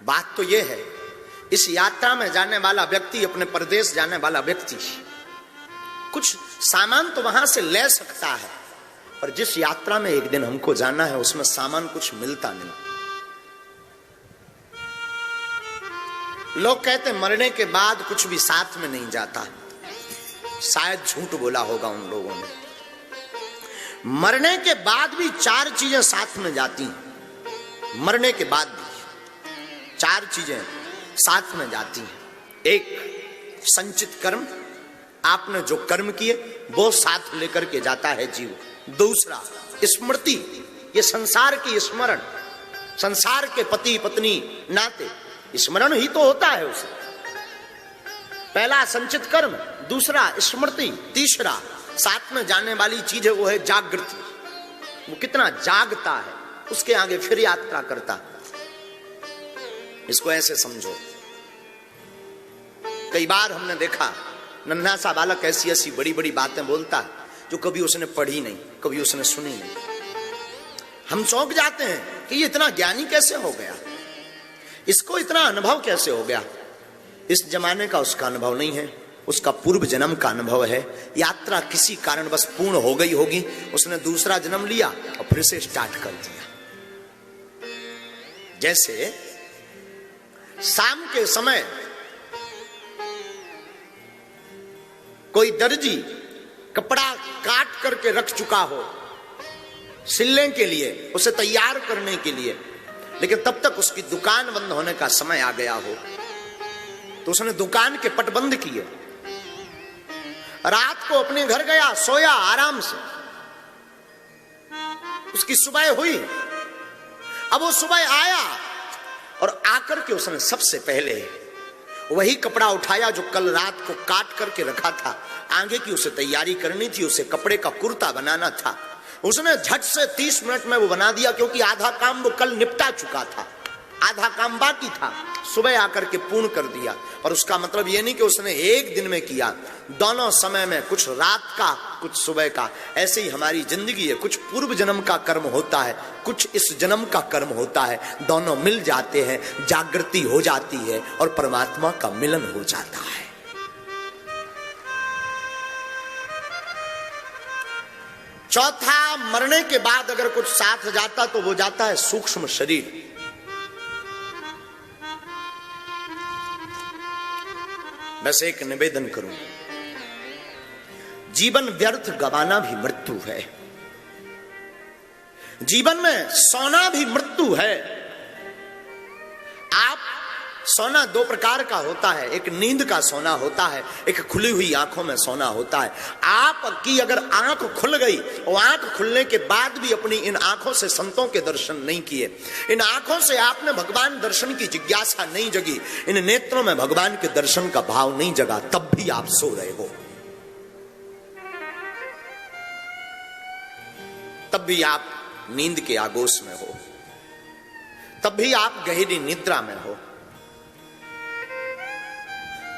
बात तो यह है, इस यात्रा में जाने वाला व्यक्ति, अपने प्रदेश जाने वाला व्यक्ति कुछ सामान तो वहां से ले सकता है, पर जिस यात्रा में एक दिन हमको जाना है उसमें सामान कुछ मिलता नहीं। लोग कहते मरने के बाद कुछ भी साथ में नहीं जाता, शायद झूठ बोला होगा उन लोगों ने। मरने के बाद भी 4 चीजें साथ में जाती हैं। मरने के बाद भी 4 चीजें साथ में जाती हैं। एक, संचित कर्म, आपने जो कर्म किए वो साथ लेकर के जाता है जीव। दूसरा, स्मृति, ये संसार की स्मरण, संसार के पति पत्नी नाते स्मरण ही तो होता है उसे। पहला संचित कर्म, दूसरा स्मृति, तीसरा साथ में जाने वाली चीज है वो है जागृति। वो कितना जागता है उसके आगे फिर यात्रा करता। इसको ऐसे समझो, कई बार हमने देखा नन्हा सा बालक ऐसी ऐसी बड़ी बड़ी बातें बोलता है जो कभी उसने पढ़ी नहीं, कभी उसने सुनी नहीं। हम चौंक जाते हैं कि ये इतना ज्ञानी कैसे हो गया, इसको इतना अनुभव कैसे हो गया। इस जमाने का उसका अनुभव नहीं है, उसका पूर्व जन्म का अनुभव है। यात्रा किसी कारण बस पूर्ण हो गई होगी, उसने दूसरा जन्म लिया और फिर से स्टार्ट कर दिया। जैसे शाम के समय कोई दर्जी कपड़ा काट करके रख चुका हो सिलने के लिए, उसे तैयार करने के लिए, लेकिन तब तक उसकी दुकान बंद होने का समय आ गया हो, तो उसने दुकान के पट बंद किए, रात को अपने घर गया, सोया आराम से। उसकी सुबह हुई, अब वो सुबह आया और आकर के उसने सबसे पहले वही कपड़ा उठाया जो कल रात को काट करके रखा था। आगे की उसे तैयारी करनी थी, उसे कपड़े का कुर्ता बनाना था। उसने झट से 30 मिनट में वो बना दिया, क्योंकि आधा काम वो कल निपटा चुका था, आधा काम बाकी था, सुबह आकर के पूर्ण कर दिया। और उसका मतलब ये नहीं कि उसने एक दिन में किया, दोनों समय में, कुछ रात का कुछ सुबह का। ऐसे ही हमारी जिंदगी है, कुछ पूर्व जन्म का कर्म होता है, कुछ इस जन्म का कर्म होता है, दोनों मिल जाते हैं, जागृति हो जाती है और परमात्मा का मिलन हो जाता है। चौथा, मरने के बाद अगर कुछ साथ जाता तो वो जाता है सूक्ष्म शरीर। बस एक निवेदन करूं, जीवन व्यर्थ गवाना भी मृत्यु है, जीवन में सोना भी मृत्यु है। आप सोना 2 प्रकार का होता है, एक नींद का सोना होता है, एक खुली हुई आंखों में सोना होता है। आपकी अगर आंख खुल गई और आंख खुलने के बाद भी अपनी इन आंखों से संतों के दर्शन नहीं किए, इन आंखों से आपने भगवान दर्शन की जिज्ञासा नहीं जगी, इन नेत्रों में भगवान के दर्शन का भाव नहीं जगा, तब भी आप सो रहे हो, तब भी आप नींद के आगोश में हो, तब भी आप गहरी निद्रा में हो।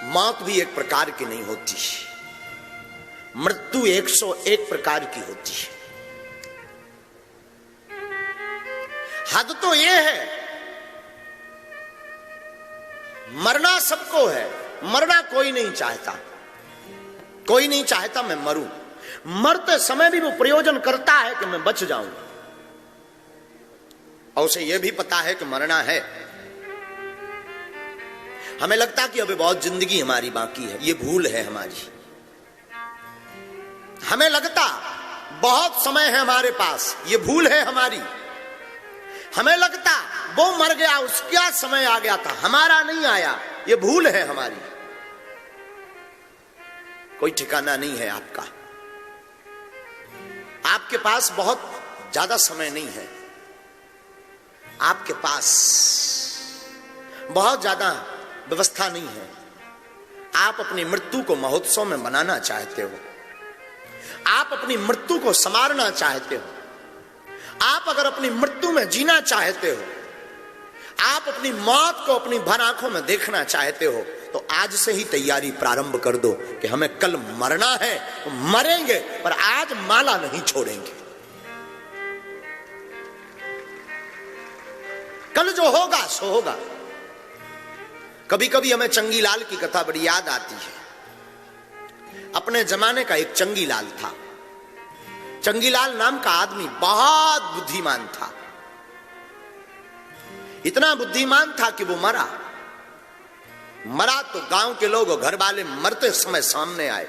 मौत भी एक प्रकार की नहीं होती, मृत्यु 101 प्रकार की होती है। हद तो यह है, मरना सबको है, मरना कोई नहीं चाहता, कोई नहीं चाहता मैं मरूं। मरते समय भी वो प्रयोजन करता है कि मैं बच जाऊं, और उसे यह भी पता है कि मरना है। हमें लगता कि अभी बहुत जिंदगी हमारी बाकी है, ये भूल है हमारी। हमें लगता बहुत समय है हमारे पास, ये भूल है हमारी। हमें लगता वो मर गया, उसका समय आ गया था, हमारा नहीं आया, ये भूल है हमारी। कोई ठिकाना नहीं है आपका, आपके पास बहुत ज्यादा समय नहीं है, आपके पास बहुत ज्यादा व्यवस्था नहीं है। आप अपनी मृत्यु को महोत्सव में मनाना चाहते हो, आप अपनी मृत्यु को संवारना चाहते हो, आप अगर अपनी मृत्यु में जीना चाहते हो, आप अपनी मौत को अपनी भर आंखों में देखना चाहते हो, तो आज से ही तैयारी प्रारंभ कर दो कि हमें कल मरना है, मरेंगे, पर आज माला नहीं छोड़ेंगे। कल जो होगा सो होगा, कभी कभी हमें चंगीलाल की कथा बड़ी याद आती है। अपने जमाने का एक चंगीलाल था। चंगीलाल नाम का आदमी बहुत बुद्धिमान था। इतना बुद्धिमान था कि वो मरा तो गांव के लोग और घर वाले मरते समय सामने आए।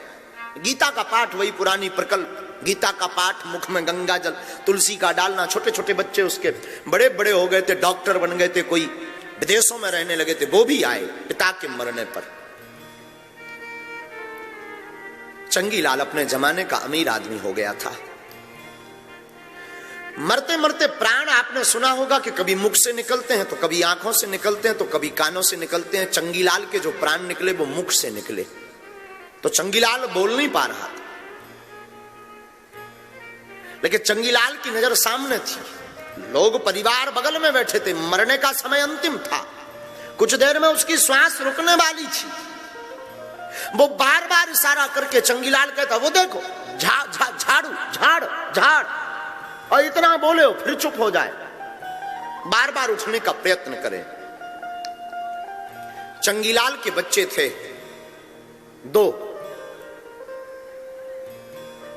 गीता का पाठ, वही पुरानी प्रकल्प गीता का पाठ, मुख में गंगा जल, तुलसी का डालना। छोटे छोटे बच्चे उसके बड़े बड़े हो गए थे, डॉक्टर बन गए थे, कोई विदेशों में रहने लगे थे, वो भी आए पिता के मरने पर। चंगीलाल अपने जमाने का अमीर आदमी हो गया था। मरते मरते प्राण आपने सुना होगा कि कभी मुख से निकलते हैं, तो कभी आंखों से निकलते हैं, तो कभी कानों से निकलते हैं। चंगीलाल के जो प्राण निकले वो मुख से निकले। तो चंगीलाल बोल नहीं पा रहा था, लेकिन चंगीलाल की नजर सामने थी। लोग परिवार बगल में बैठे थे, मरने का समय अंतिम था, कुछ देर में उसकी श्वास रुकने वाली थी। वो बार बार इशारा करके चंगीलाल कहता, वो देखो झाड़ू झाड़ झाड़, और इतना बोले हो फिर चुप हो जाए, बार बार उठने का प्रयत्न करे। चंगीलाल के बच्चे थे दो,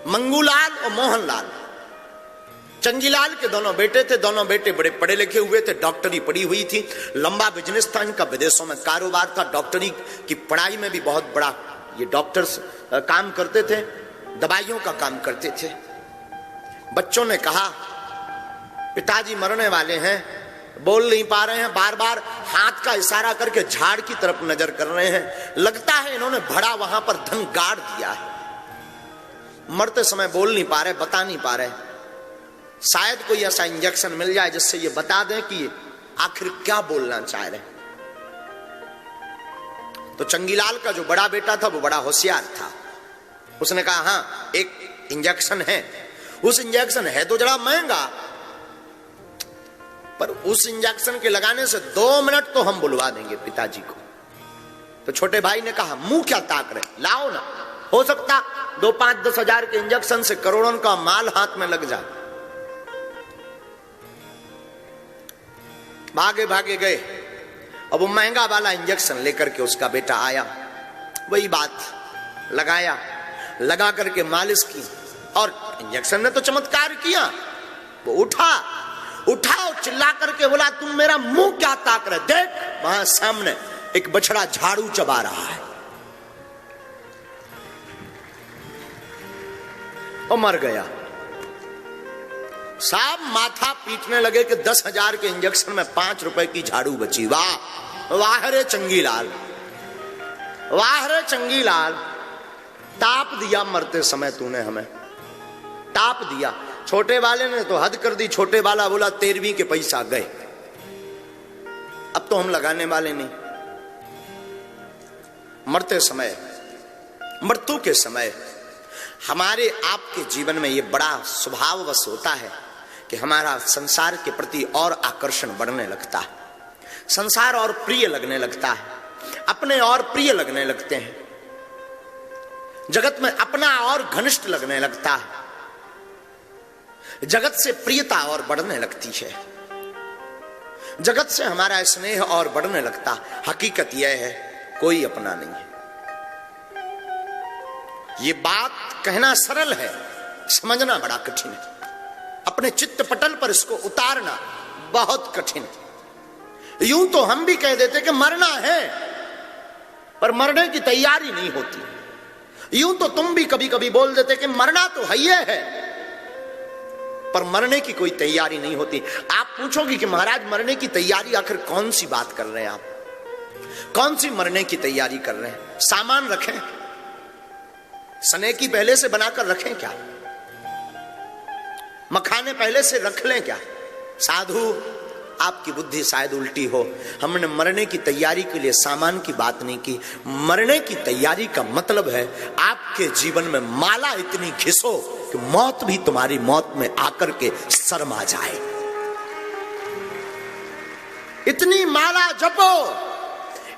मंगूलाल और मोहनलाल। चंगीलाल के दोनों बेटे थे। दोनों बेटे बड़े पढ़े लिखे हुए थे, डॉक्टरी पढ़ी हुई थी, लंबा बिजनेस था इनका, विदेशों में कारोबार था। डॉक्टरी की पढ़ाई में भी बहुत बड़ा ये डॉक्टर्स काम करते थे, दवाइयों का काम करते थे। बच्चों ने कहा, पिताजी मरने वाले हैं, बोल नहीं पा रहे हैं, बार बार हाथ का इशारा करके झाड़ की तरफ नजर कर रहे हैं। लगता है इन्होंने भड़ा वहां पर धन गाड़ दिया है। मरते समय बोल नहीं पा रहे, बता नहीं पा रहे। शायद कोई ऐसा इंजेक्शन मिल जाए जिससे ये बता दें कि आखिर क्या बोलना चाह रहे। तो चंगीलाल का जो बड़ा बेटा था वो बड़ा होशियार था। उसने कहा, हाँ एक इंजेक्शन है। उस इंजेक्शन है तो जरा महंगा, पर उस इंजेक्शन के लगाने से 2 मिनट तो हम बुलवा देंगे पिताजी को। तो छोटे भाई ने कहा, मुंह क्या ताक रहे, लाओ ना, हो सकता 2, 5, 10 हजार के इंजेक्शन से करोड़ों का माल हाथ में लग जाए। भागे भागे गए। अब वो महंगा वाला इंजेक्शन लेकर के उसका बेटा आया, वही बात लगाया, लगा करके मालिश की, और इंजेक्शन ने तो चमत्कार किया। वो उठा और चिल्ला करके बोला, तुम मेरा मुंह क्या ताक रहे, देख वहां सामने एक बछड़ा झाड़ू चबा रहा है। और मर गया। साहब माथा पीटने लगे कि 10 हजार के इंजेक्शन में 5 रुपए की झाड़ू बची। वाह वाह रे चंगीलाल, वाह रे चंगीलाल, ताप दिया मरते समय तूने हमें, ताप दिया। छोटे वाले ने तो हद कर दी। छोटे वाला बोला, 13वीं के पैसा गए, अब तो हम लगाने वाले नहीं। मरते समय, मृत्यु के समय हमारे आपके जीवन में ये बड़ा स्वभाववश होता है कि हमारा संसार के प्रति और आकर्षण बढ़ने लगता है, संसार और प्रिय लगने लगता है, अपने और प्रिय लगने लगते हैं, जगत में अपना और घनिष्ठ लगने लगता है, जगत से प्रियता और बढ़ने लगती है, जगत से हमारा स्नेह और बढ़ने लगता। हकीकत यह है, कोई अपना नहीं है। ये बात कहना सरल है, समझना बड़ा कठिन है। अपने चित्त पटल पर इसको उतारना बहुत कठिन है। यूं तो हम भी कह देते कि मरना है, पर मरने की तैयारी नहीं होती। यूं तो तुम भी कभी कभी बोल देते कि मरना तो है, पर मरने की कोई तैयारी नहीं होती। आप पूछोगे कि महाराज मरने की तैयारी आखिर कौन सी बात कर रहे हैं आप, कौन सी मरने की तैयारी कर रहे हैं? सामान रखें, सनेकी पहले से बनाकर रखें क्या? मखाने पहले से रख लें क्या? साधु, आपकी बुद्धि शायद उल्टी हो। हमने मरने की तैयारी के लिए सामान की बात नहीं की। मरने की तैयारी का मतलब है आपके जीवन में माला इतनी घिसो कि मौत भी तुम्हारी मौत में आकर के शर्मा जाए। इतनी माला जपो,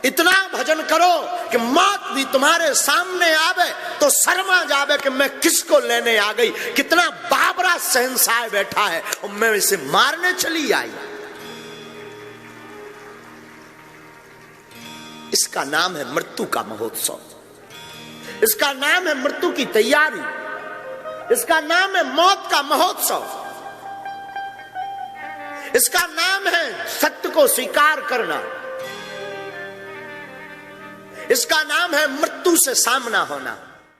इतना भजन करो कि मौत भी तुम्हारे सामने आवे तो शर्मा जावे कि मैं किसको लेने आ गई। कितना बाबरा शहंशाह बैठा है और मैं इसे मारने चली आई। इसका नाम है मृत्यु का महोत्सव, इसका नाम है मृत्यु की तैयारी, इसका नाम है मौत का महोत्सव, इसका नाम है सत्य को स्वीकार करना, इसका नाम है मृत्यु से सामना होना।